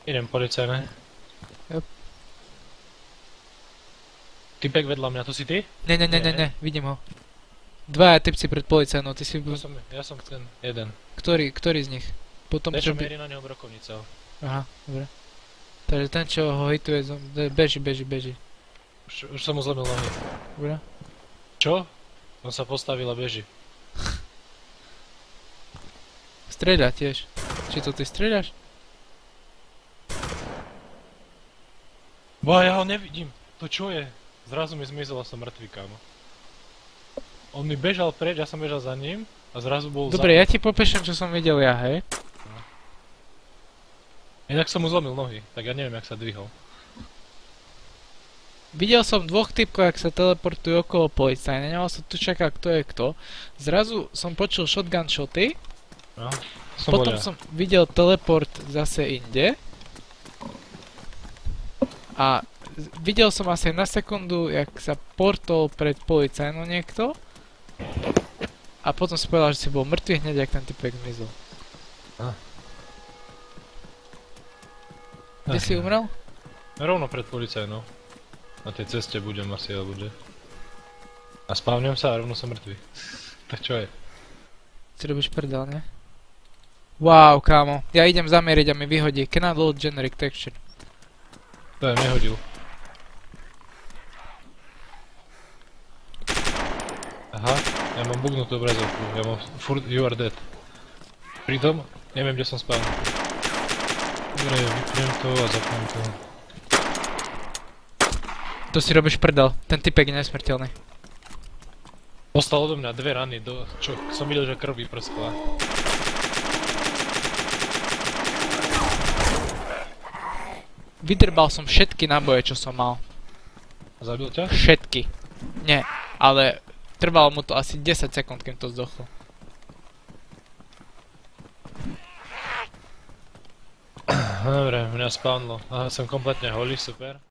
Idem policajné. Yep. Typek vedľa mňa, to si ty? Ne, vidím ho. Dvaja typci pred policajnou, ty si... Ja som ten jeden. Ktorý z nich? Potom Ten, čo čo by... mierí na neho brokovnicou. Aha, dobre. Takže ten, čo ho hituje, beží. Už som mu zlomil nohy. Dobre. Čo? On sa postavil a beží. Streľa tiež. Či to ty streľaš? Bo ja ho nevidím. To čo je? Zrazu mi zmizol a som mŕtvý, kámo. On mi bežal preč, ja som bežal za ním a zrazu bol Dobre, ja ti popíšem, čo som videl ja, hej? Inak som mu zlomil nohy, tak ja neviem, jak sa dvihol. Videl som dvoch typkov, jak sa teleportujú okolo policajne, nemal som tu čakať, kto je kto. Zrazu som počul shotgun shoty, No, potom som videl teleport zase inde. A videl som asi na sekundu, jak sa portol pred policajnou niekto. A potom si povedal, že si bol mŕtvý hneď, jak ten typek zmizol. Kde si umrel? Rovno pred policajnou. Na tej ceste budem asi, alebo kde. A spávnem sa a rovno som mŕtvý. Tak čo je? Si robíš prdel, ne? Wow, kámo. Ja idem zamieriť a mi vyhodí. Cannot load generic texture. To je nehodil. Aha, ja mám bugnutú obrazovku. Ja mám furt you are dead. Pritom neviem, kde som spávnul. Dobre, vypnem to a zapnem to. To si robíš prdel. Ten typek je nesmrteľný. Ostal odo mňa dve rany, čo som videl, že krv vyprskla. Vydrbal som všetky náboje, čo som mal. A zabil ťa? Všetky. Nie, ale trvalo mu to asi 10 sekúnd, kým to zdochlo. Dobre, mňa spávnlo. Aha, som kompletne holý, super.